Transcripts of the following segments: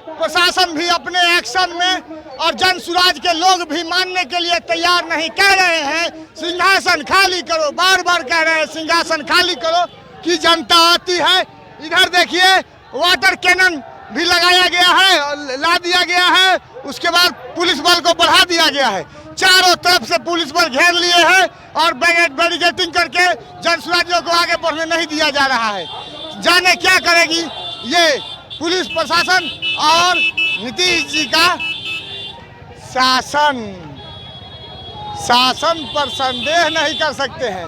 प्रशासन भी अपने एक्शन में और जन सुराज के लोग भी मानने के लिए तैयार नहीं। कह रहे हैं सिंहासन खाली करो, बार बार कह रहे हैं सिंहासन खाली करो कि जनता आती है। इधर देखिए वाटर कैनन भी लगाया गया है, ला दिया गया है। उसके बाद पुलिस बल को बढ़ा दिया गया है। चारों तरफ से पुलिस बल घेर लिए हैं और बैरिकेडिंग करके जन सुराजियों को आगे बढ़ने नहीं दिया जा रहा है। जाने क्या करेगी ये पुलिस प्रशासन और नीतीश जी का शासन। शासन पर संदेह नहीं कर सकते हैं।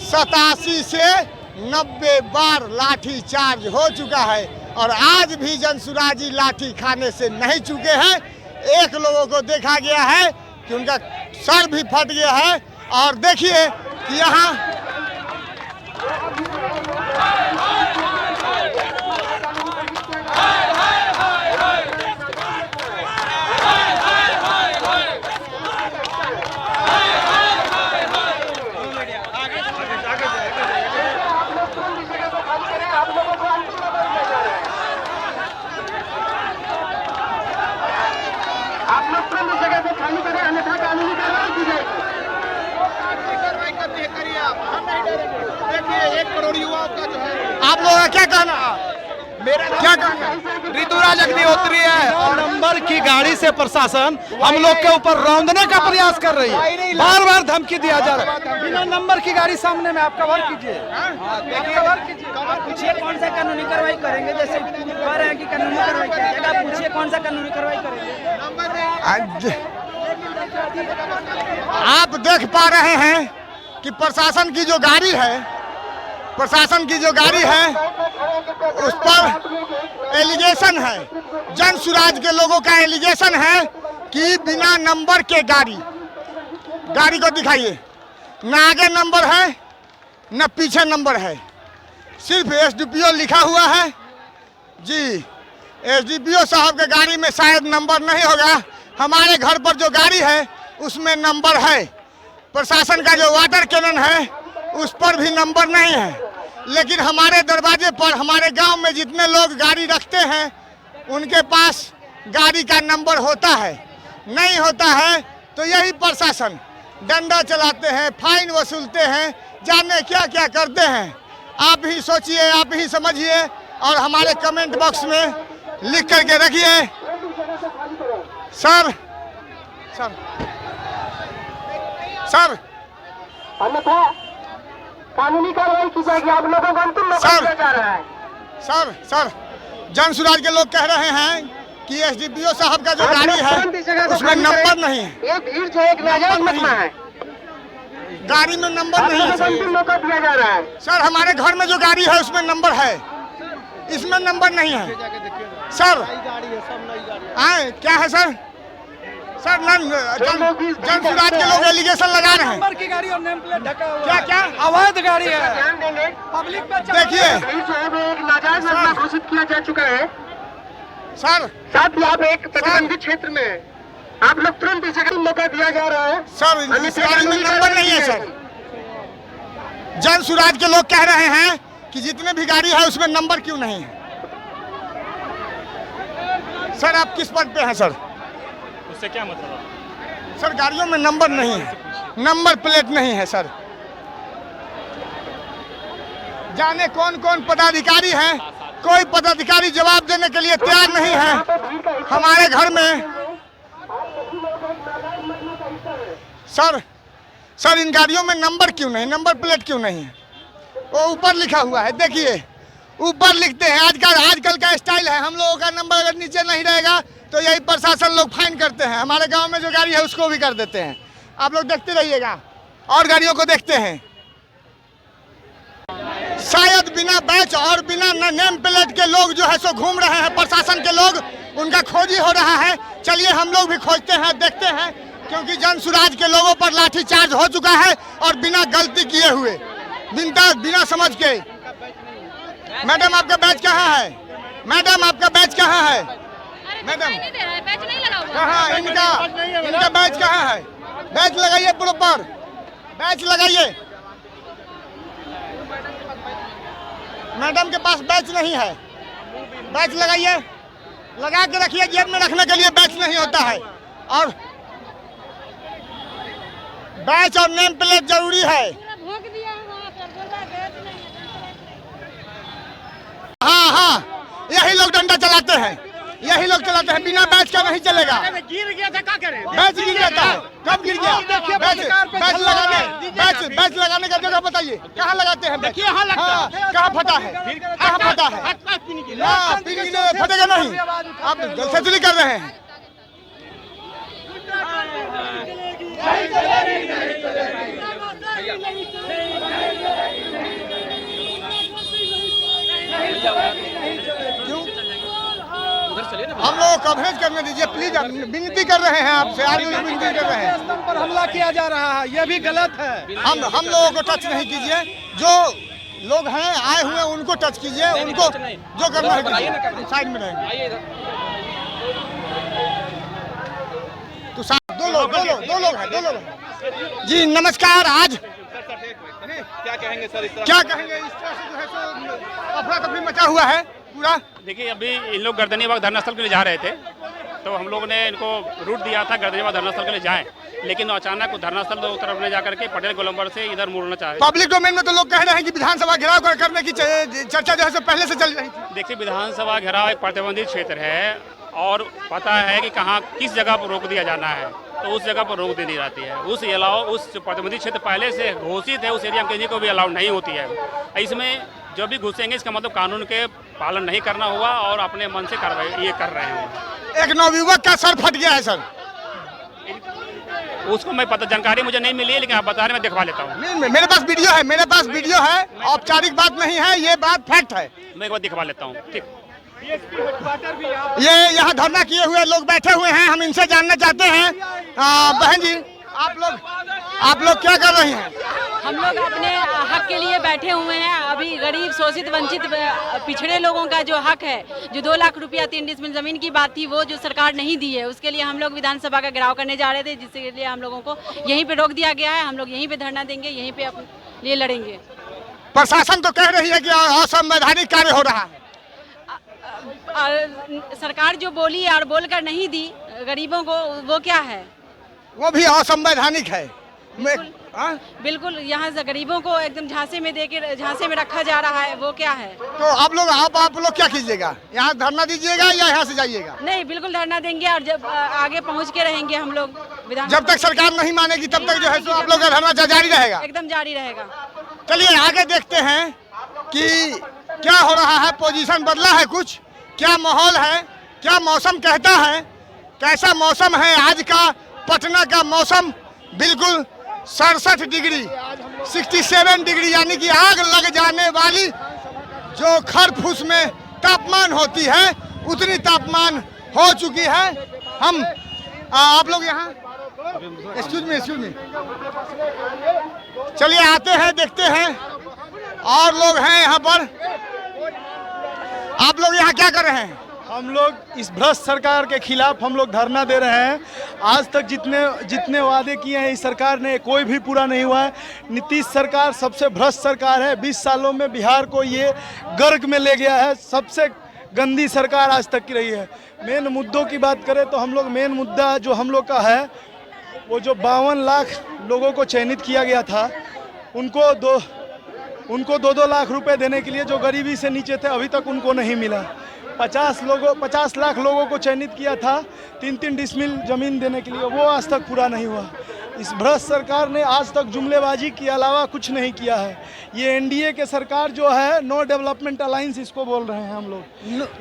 87 से 90 बार लाठी चार्ज हो चुका है और आज भी जनसुराजी लाठी खाने से नहीं चुके हैं। एक लोगों को देखा गया है कि उनका सर भी फट गया है और देखिए कि यहाँ आप लोगों का क्या कहना? मेरा क्या कहना? ऋतुराज अग्निहोत्री है। नंबर की गाड़ी से प्रशासन हम लोग के ऊपर रौंदने का प्रयास कर रही है। बार बार धमकी दिया जा रहा है। बिना नंबर की गाड़ी सामने में आप कवर कीजिए। पूछिए कौन सा कानूनी कार्रवाई करेंगे। जैसे कह रहे हैं कि कानूनी कार्रवाई करेंगे, आप पूछिए कौन सा कानूनी कार्रवाई करेंगे। आप देख पा रहे हैं कि प्रशासन की जो गाड़ी है उस पर एलिगेशन है। जन सुराज के लोगों का एलिगेशन है कि बिना नंबर के गाड़ी को दिखाइए, न आगे नंबर है न पीछे नंबर है, सिर्फ एसडीपीओ लिखा हुआ है। जी एसडीपीओ साहब के गाड़ी में शायद नंबर नहीं होगा। हमारे घर पर जो गाड़ी है उसमें नंबर है। प्रशासन का जो वाटर कैनन है उस पर भी नंबर नहीं है। लेकिन हमारे दरवाजे पर हमारे गांव में जितने लोग गाड़ी रखते हैं उनके पास गाड़ी का नंबर होता है। नहीं होता है तो यही प्रशासन डंडा चलाते हैं, फाइन वसूलते हैं, जाने क्या क्या करते हैं। आप ही सोचिए, आप ही समझिए और हमारे कमेंट बॉक्स में लिख करके रखिए। सर अन्यथा कानूनी कार्रवाई की जाएगी। आप लोगों को अंतिम मौका दिया जा रहा है। सर जन सुराज के लोग कह रहे हैं कि एसडीपीओ साहब का जो गाड़ी है उसमें नंबर नहीं है। ये भीड़ जो एक नाजायज घटना है, गाड़ी में नंबर नहीं है। अंतिम मौका दिया जा रहा है। सर हमारे घर में जो गाड़ी है उसमें नंबर है, इसमें नंबर नहीं है। सर क्या है सर? सर जन सुराज के लोग एलिगेशन लगा रहे हैं। नंबर की गाड़ी और नेम प्लेट ढका हुआ है। क्या अवैध गाड़ी है। ध्यान देंगे। पब्लिक पे देखिए एक नाजायज घटना घोषित किया जा चुका है। सर साथ ही आप एक प्रतिबंधित क्षेत्र में आप लोग तुरंत इसे मौका दिया जा रहा है। सर इस गाड़ी में नंबर नहीं है। सर जन सुराज के लोग कह रहे हैं कि जितने भी गाड़ी है उसमें नंबर क्यों नहीं है। सर आप किस पद पे हैं सर? उससे क्या मतलब? सर गाड़ियों में नंबर नहीं है, नंबर प्लेट नहीं है। सर जाने कौन कौन पदाधिकारी हैं, कोई पदाधिकारी जवाब देने के लिए तैयार नहीं है हमारे घर में। सर इन गाड़ियों में नंबर क्यों नहीं, नंबर प्लेट क्यों नहीं है? वो ऊपर लिखा हुआ है, देखिए ऊपर लिखते हैं। आजकल का स्टाइल है, हम लोगों का नंबर अगर नीचे नहीं रहेगा तो यही प्रशासन लोग फाइन करते हैं। हमारे गांव में जो गाड़ी है उसको भी कर देते हैं। आप लोग देखते रहिएगा और गाड़ियों को देखते हैं। शायद बिना बैच और बिना नेम प्लेट के लोग जो है सो घूम रहे हैं। प्रशासन के लोग, उनका खोजी हो रहा है। चलिए हम लोग भी खोजते हैं, देखते हैं, क्योंकि जन सुराज के लोगों पर लाठीचार्ज हो चुका है और बिना गलती किए हुए, बिना समझ के। मैडम आपका बैच कहाँ है? मैडम आपका बैच कहाँ है? मैडम कहाँ इनका बैच कहाँ है? बैच लगाइए प्रॉपर, बैच लगाइए। मैडम के पास बैच नहीं है, बैच लगाइए। लगा के रखिए, जेब में रखने के लिए बैच नहीं होता है। और बैच और नेम प्लेट जरूरी है। हाँ हाँ, यही लोग डंडा चलाते हैं, यही लोग चलाते हैं, बिना बैच का नहीं चलेगा। गिर गया था, क्या करें? बैच गिर जाता है, कब गिर गया? बैच लगाने का जगह बताइए, कहाँ लगाते हैं? देखिए यहाँ लगता है, कहाँ फटा है? कहाँ फटा है? फटेगा नहीं, आप गलती कर रहे हैं। हम लोग कवरेज करने दीजिए प्लीज, विनती कर रहे हैं आपसे, आज विनती कर रहे हैं। स्तंभ पर हमला किया जा रहा है, ये भी गलत है। हम लोगों को टच नहीं कीजिए, जो लोग हैं आए हुए उनको टच कीजिए, उनको जो करना है कीजिए, साइड में रहेंगे। तो दो लोग हैं। जी नमस्कार। आज क्या कहेंगे सर? क्या कहेंगे? इस तरह से जो है सो अफरा तफरी मचा हुआ है पूरा। देखिए अभी इन लोग गर्दनीबाग धरना स्थल के लिए जा रहे थे, तो हम लोगों ने इनको रूट दिया था गर्दनीबाग धरना स्थल के लिए जाएं, लेकिन अचानक धरना स्थल दो तरफ ने जाकर के पटेल गोलंबर से इधर मुड़ना चाहे। पब्लिक डोमेन में तो लोग कह रहे हैं कि विधानसभा घेराव करने की चर्चा जो है पहले से चल रही थी। देखिए विधानसभा घेराव एक प्रतिबंधित क्षेत्र है और पता है कि कहाँ किस जगह पर रोक दिया जाना है, तो उस जगह पर रोक दी नहीं जाती है। उस प्रतिबंधित क्षेत्र पहले से घोषित है, उस एरिया में किसी को भी अलाउ नहीं होती है। इसमें जो भी घुसेंगे इसका मतलब कानून के पालन नहीं करना होगा और अपने मन से कार्रवाई ये कर रहे हैं। एक नवयुवक का सर फट गया है सर, उसको मैं पता जानकारी मुझे नहीं मिली है, लेकिन आप बता रहे मैं दिखवा लेता हूँ। नहीं, मेरे पास वीडियो है, औपचारिक बात नहीं है, ये बात फैक्ट है। मैं एक बार दिखवा लेता हूँ। ठीक, ये यहाँ धरना किए हुए लोग बैठे हुए हैं, हम इनसे जानना चाहते हैं। बहन जी आप लोग क्या कर रही हैं? हम लोग अपने हक के लिए बैठे हुए हैं। अभी गरीब शोषित वंचित पिछड़े लोगों का जो हक है, जो 2 लाख रुपया 3 डिसमिल जमीन की बात थी, वो जो सरकार नहीं दी है, उसके लिए हम लोग विधानसभा का घेराव करने जा रहे थे, जिसके लिए हम लोगों को यहीं पे रोक दिया गया है। हम लोग यहीं पे धरना देंगे, यहीं पे अपने लिए लड़ेंगे। प्रशासन तो कह रही है कि असंवैधानिक कार्य हो रहा है। सरकार जो बोली और बोलकर नहीं दी गरीबों को, वो क्या है? वो भी असंवैधानिक है। बिल्कुल, यहाँ से गरीबों को एकदम झांसे में रखा जा रहा है, वो क्या है? तो आप लोग क्या कीजिएगा? यहाँ धरना दीजिएगा या यहाँ से जाइएगा? नहीं, बिल्कुल धरना देंगे और जब आगे पहुँच के रहेंगे हम लोग विधान। जब तक सरकार नहीं मानेगी तब तक जो है सो आप लोग का धरना जारी रहेगा? एकदम जारी रहेगा। चलिए आगे देखते हैं कि क्या हो रहा है। पोजीशन बदला है कुछ, क्या माहौल है, क्या मौसम कहता है, कैसा मौसम है आज का? पटना का मौसम बिल्कुल 67 डिग्री 67 डिग्री यानी कि आग लग जाने वाली जो खरफूस में तापमान होती है, उतनी तापमान हो चुकी है। हम आप लोग यहाँ एक्सक्यूज मी चलिए आते हैं, देखते हैं और लोग हैं यहाँ पर। आप लोग यहाँ क्या कर रहे हैं? हम लोग इस भ्रष्ट सरकार के खिलाफ हम लोग धरना दे रहे हैं। आज तक जितने वादे किए हैं इस सरकार ने, कोई भी पूरा नहीं हुआ है। नीतीश सरकार सबसे भ्रष्ट सरकार है। 20 सालों में बिहार को ये गर्क में ले गया है। सबसे गंदी सरकार आज तक की रही है। मेन मुद्दों की बात करें तो हम लोग मेन मुद्दा जो हम लोग का है, वो जो 52 लाख लोगों को चयनित किया गया था, उनको 2 लाख रुपए देने के लिए, जो गरीबी से नीचे थे, अभी तक उनको नहीं मिला। 50 लाख लोगों को चयनित किया था 3 डिसमिल जमीन देने के लिए, वो आज तक पूरा नहीं हुआ। इस भ्रष्ट सरकार ने आज तक जुमलेबाजी के अलावा कुछ नहीं किया है। ये एनडीए के सरकार जो है, नो डेवलपमेंट अलायंस इसको बोल रहे हैं हम लोग।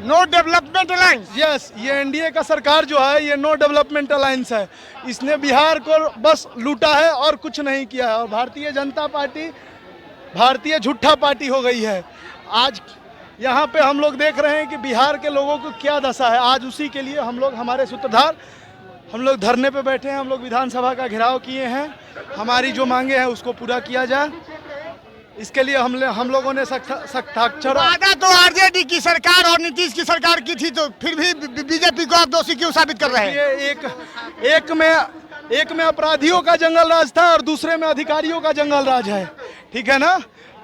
No development alliance? यस, ये एनडीए का सरकार जो है, ये नो डेवलपमेंट अलायंस है। इसने बिहार को बस लूटा है और कुछ नहीं किया है। और भारतीय जनता पार्टी भारतीय झूठा पार्टी हो गई है। आज यहाँ पे हम लोग देख रहे हैं कि बिहार के लोगों को क्या दशा है। आज उसी के लिए हम लोग, हमारे सूत्रधार, हम लोग धरने पे बैठे हैं। हम लोग विधानसभा का घेराव किए हैं। हमारी जो मांगे हैं उसको पूरा किया जाए, इसके लिए हम लोगों ने हस्ताक्षर। वादा तो आरजेडी की सरकार और नीतीश की सरकार की थी, तो फिर भी बीजेपी को आप दोषी क्यों साबित कर रहे हैं? एक में अपराधियों का जंगल राज था और दूसरे में अधिकारियों का जंगल राज है, ठीक है ना?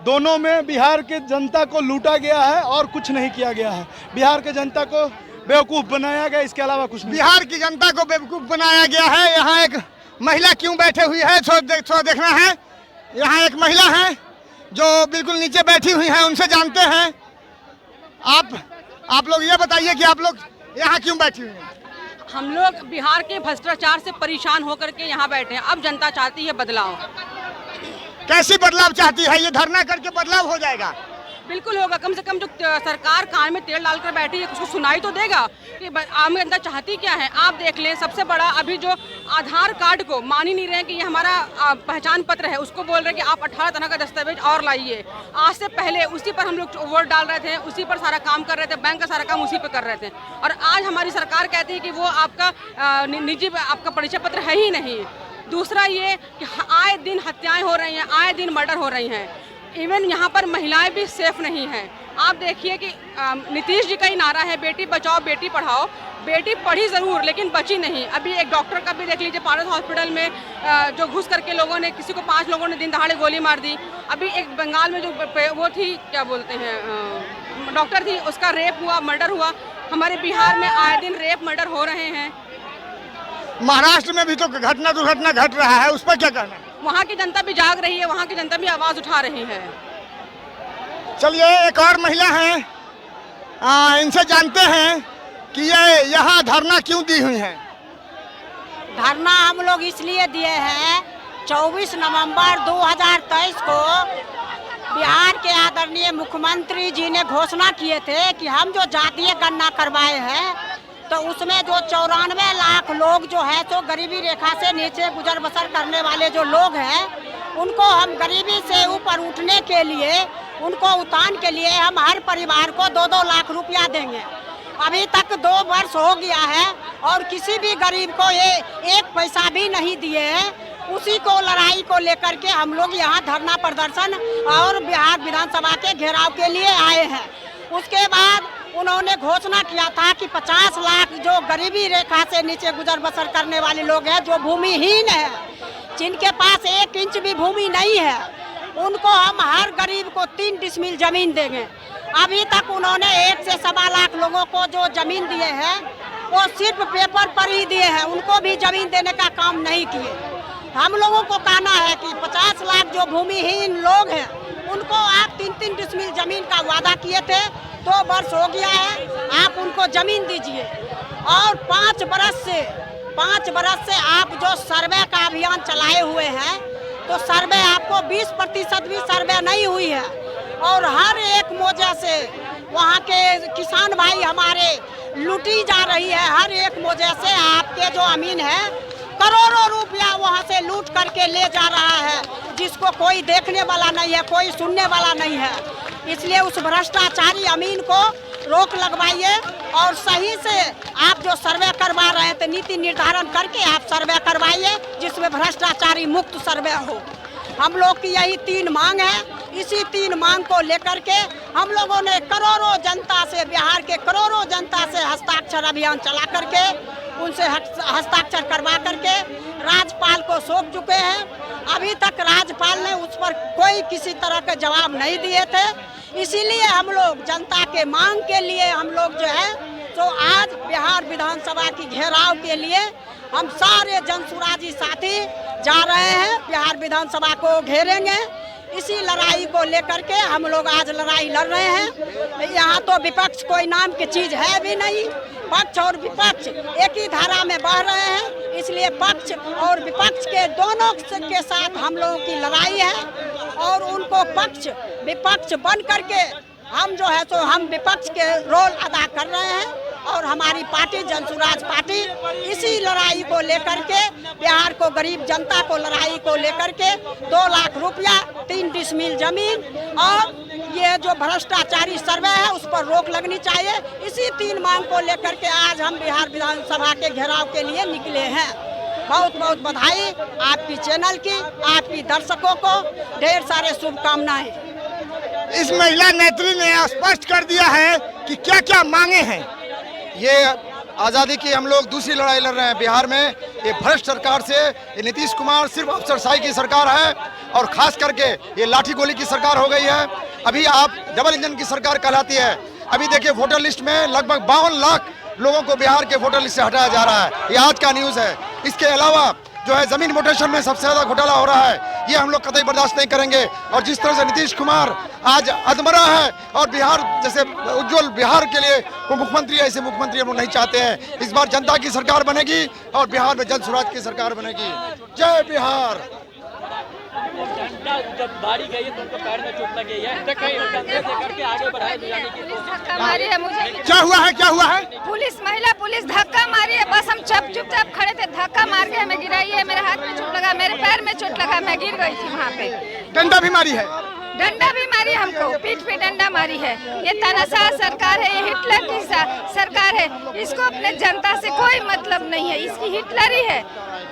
दोनों में बिहार के जनता को लूटा गया है और कुछ नहीं किया गया है। बिहार के जनता को बेवकूफ़ बनाया गया, इसके अलावा कुछ नहीं। बिहार की जनता को बेवकूफ़ बनाया गया है। यहाँ एक महिला क्यों बैठे हुई है, थोड़ा देखना है। यहाँ एक महिला है जो बिल्कुल नीचे बैठी हुई है, उनसे जानते हैं। आप लोग ये बताइए कि आप लोग यहाँ क्यों बैठी हुई हैं? हम लोग बिहार के भ्रष्टाचार से परेशान होकर के यहाँ बैठे हैं। अब जनता चाहती है बदलाव। कैसी बदलाव चाहती है? ये धरना करके बदलाव हो जाएगा? बिल्कुल होगा। कम से कम जो सरकार कान में तेल डालकर बैठी है उसको सुनाई तो देगा कि आम जनता चाहती क्या है। आप देख लें, सबसे बड़ा अभी जो आधार कार्ड को मान ही नहीं रहे कि ये हमारा पहचान पत्र है, उसको बोल रहे हैं कि आप 18 तरह का दस्तावेज और लाइए। आज से पहले उसी पर हम लोग वोट डाल रहे थे, उसी पर सारा काम कर रहे थे, बैंक का सारा काम उसी पर कर रहे थे। और आज हमारी सरकार कहती है कि वो आपका निजी आपका परिचय पत्र है ही नहीं। दूसरा ये कि आए दिन हत्याएं हो रही हैं, आए दिन मर्डर हो रही हैं। इवन यहाँ पर महिलाएं भी सेफ नहीं हैं। आप देखिए कि नीतीश जी का ही नारा है बेटी बचाओ बेटी पढ़ाओ। बेटी पढ़ी ज़रूर लेकिन बची नहीं। अभी एक डॉक्टर का भी देख लीजिए, पारस हॉस्पिटल में जो घुस करके लोगों ने किसी को 5 लोगों ने दिन दहाड़े गोली मार दी। अभी एक बंगाल में जो वो थी, क्या बोलते हैं, डॉक्टर थी, उसका रेप हुआ, मर्डर हुआ। हमारे बिहार में आए दिन रेप मर्डर हो रहे हैं। महाराष्ट्र में भी तो घटना दुर्घटना घट रहा है, उस पर क्या कहना है? वहाँ की जनता भी जाग रही है, वहाँ की जनता भी आवाज़ उठा रही है। चलिए एक और महिला है, इनसे जानते हैं कि ये यहाँ धरना क्यों दी हुई है। धरना हम लोग इसलिए दिए हैं, 24 नवंबर 2023 को बिहार के आदरणीय मुख्यमंत्री जी ने घोषणा किए थे कि हम जो जातीय गणना करवाए हैं तो उसमें जो 94 लाख लोग जो है तो गरीबी रेखा से नीचे गुजर बसर करने वाले जो लोग हैं, उनको हम गरीबी से ऊपर उठने के लिए, उनको उतान के लिए हम हर परिवार को 2-2 लाख रुपया देंगे। अभी तक 2 वर्ष हो गया है और किसी भी गरीब को ये 1 पैसा भी नहीं दिए हैं। उसी को लड़ाई को लेकर के हम लोग यहाँ धरना प्रदर्शन और बिहार विधानसभा के घेराव के लिए आए हैं। उसके बाद उन्होंने घोषणा किया था कि 50 लाख जो गरीबी रेखा से नीचे गुजर बसर करने वाले लोग हैं, जो भूमिहीन है, जिनके पास 1 इंच भी भूमि नहीं है, उनको हम हर गरीब को 3 डिसमिल जमीन देंगे। अभी तक उन्होंने 1 से 1.25 लाख लोगों को जो जमीन दिए हैं वो सिर्फ पेपर पर ही दिए हैं, उनको भी जमीन देने का काम नहीं किए। हम लोगों को कहना है कि 50 लाख जो भूमिहीन लोग हैं उनको आप 3-3 डिसमिल जमीन का वादा किए थे, 2 वर्ष हो गया है, आप उनको जमीन दीजिए। और 5 बरस से आप जो सर्वे का अभियान चलाए हुए हैं, तो सर्वे आपको 20% भी सर्वे नहीं हुई है। और हर एक मौजे से वहाँ के किसान भाई हमारे लूटी जा रही है। हर एक मौजे से आपके जो अमीन है करोड़ों रुपया वहाँ से लूट करके ले जा रहा है, जिसको कोई देखने वाला नहीं है, कोई सुनने वाला नहीं है। इसलिए उस भ्रष्टाचारी अमीन को रोक लगवाइए और सही से आप जो सर्वे करवा रहे हैं तो नीति निर्धारण करके आप सर्वे करवाइए, जिसमें भ्रष्टाचारी मुक्त सर्वे हो। हम लोग की यही 3 मांग है। इसी 3 मांग को लेकर के हम लोगों ने करोड़ों जनता से, बिहार के करोड़ों जनता से हस्ताक्षर अभियान चला करके उनसे हस्ताक्षर करवा करके राज्यपाल को सौंप चुके हैं। अभी तक राज्यपाल ने उस पर कोई किसी तरह का जवाब नहीं दिए थे। इसीलिए हम लोग जनता के मांग के लिए हम लोग जो है तो आज बिहार विधानसभा की घेराव के लिए हम सारे जनसुराजी साथी जा रहे हैं, बिहार विधानसभा को घेरेंगे। इसी लड़ाई को लेकर के हम लोग आज लड़ाई लड़ रहे हैं। यहाँ तो विपक्ष कोई नाम की चीज है भी नहीं। पक्ष और विपक्ष एक ही धारा में बह रहे हैं, इसलिए पक्ष और विपक्ष के दोनों के साथ हम लोगों की लड़ाई है। और उनको पक्ष विपक्ष बन करके हम जो है तो हम विपक्ष के रोल अदा कर रहे हैं। और हमारी पार्टी जनसुराज पार्टी इसी लड़ाई को लेकर के, बिहार को गरीब जनता को लड़ाई को लेकर के 2 लाख रुपया, 3 डिसमिल जमीन और ये जो भ्रष्टाचारी सर्वे है उस पर रोक लगनी चाहिए। इसी 3 मांग को लेकर के आज हम बिहार विधानसभा के घेराव के लिए निकले हैं। बहुत बहुत बधाई आपकी चैनल की, आपकी दर्शकों को ढेर सारे शुभकामनाएं। इस महिला नेत्री ने स्पष्ट कर दिया है कि क्या क्या मांगे हैं। ये आज़ादी की हम लोग दूसरी लड़ाई लड़ रहे हैं बिहार में। ये भ्रष्ट सरकार से, ये नीतीश कुमार सिर्फ अफसरशाही की सरकार है और खास करके ये लाठी गोली की सरकार हो गई है। अभी आप डबल इंजन की सरकार कहलाती है। अभी देखिए वोटर लिस्ट में लगभग 52 लाख लोगों को बिहार के वोटर लिस्ट से हटाया जा रहा है। ये आज का न्यूज़ है। इसके अलावा जो है जमीन म्यूटेशन में सबसे ज्यादा घोटाला हो रहा है, ये हम लोग कतई बर्दाश्त नहीं करेंगे। और जिस तरह से नीतीश कुमार आज अधमरा है और बिहार जैसे उज्जवल बिहार के लिए वो मुख्यमंत्री, ऐसे मुख्यमंत्री हम लोग नहीं चाहते हैं। इस बार जनता की सरकार बनेगी और बिहार में जन स्वराज की सरकार बनेगी। जय बिहार। जब बारी गई है तो उनको पैर में चोट लगी है, करके आगे बढ़ाए जाने की धक्का मारी है मुझे। क्या हुआ है, क्या हुआ है? महिला पुलिस धक्का मारी है, बस हम चुपचाप खड़े थे, धक्का मार के हमें गिराई है। मेरे हाथ में चोट लगा, मेरे पैर में चोट लगा, मैं गिर गई थी वहाँ पे। डंडा भी मारी है? डंडा भी मारी हमको, पीठ पे डंडा मारी है। ये तानाशाह सरकार है, ये हिटलर की सरकार है। इसको अपने जनता से कोई मतलब नहीं है, इसकी हिटलरी है।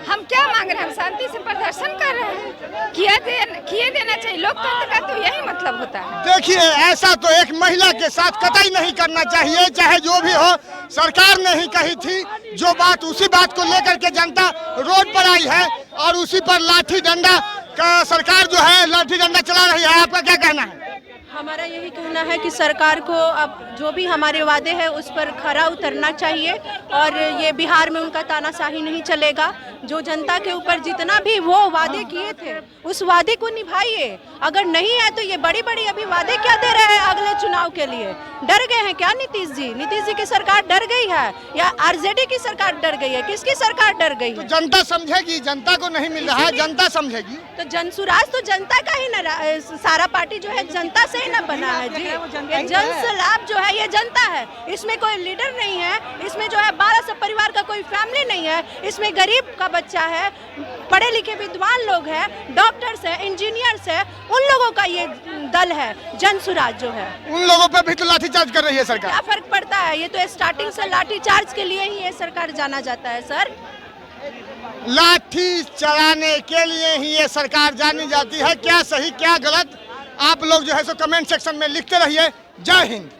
हम क्या मांग रहे हैं? हम शांति से प्रदर्शन कर रहे हैं, किए देना चाहिए। लोकतंत्र का तो यही मतलब होता है। देखिए, ऐसा तो एक महिला के साथ कतई नहीं करना चाहिए, चाहे जो भी हो। सरकार ने ही कही थी जो बात, उसी बात को लेकर के जनता रोड पर आई है और उसी पर लाठी डंडा का सरकार जो है लाठी डंडा चला रही है। आपका क्या कहना है? हमारा यही कहना है कि सरकार को अब जो भी हमारे वादे हैं उस पर खरा उतरना चाहिए और ये बिहार में उनका तानाशाही नहीं चलेगा। जो जनता के ऊपर जितना भी वो वादे किए थे उस वादे को निभाइए। अगर नहीं है तो ये बड़ी बड़ी अभी वादे क्या दे रहे हैं अगले चुनाव के लिए? डर गए हैं क्या नीतीश जी? नीतीश जी की सरकार डर गई है या आरजेडी की सरकार डर गई है? किसकी सरकार डर गई है? तो जनता समझेगी, जनता को नहीं मिल रहा है, जनता समझेगी। तो जनसुराज तो जनता का ही न, सारा पार्टी जो है जनता से ही ना बना है जी। ये जनसलाब जो है ये जनता है, इसमें कोई लीडर नहीं है, इसमें जो है 1200 परिवार का कोई फैमिली नहीं है, इसमें गरीब का बच्चा है, पढ़े लिखे विद्वान लोग हैं, डॉक्टर्स है, इंजीनियर्स है, उन लोगों का ये दल है जनसुराज जो है। उन लोगों पे भी तो लाठीचार्ज कर रही है सरकार। क्या फर्क पड़ता है? ये तो स्टार्टिंग से लाठीचार्ज के लिए ही ये सरकार जाना जाता है सर। लाठी चलाने के लिए ही ये सरकार जानी जाती है। क्या सही क्या गलत, आप लोग जो है सो कमेंट सेक्शन में लिखते रहिए। जय हिंद।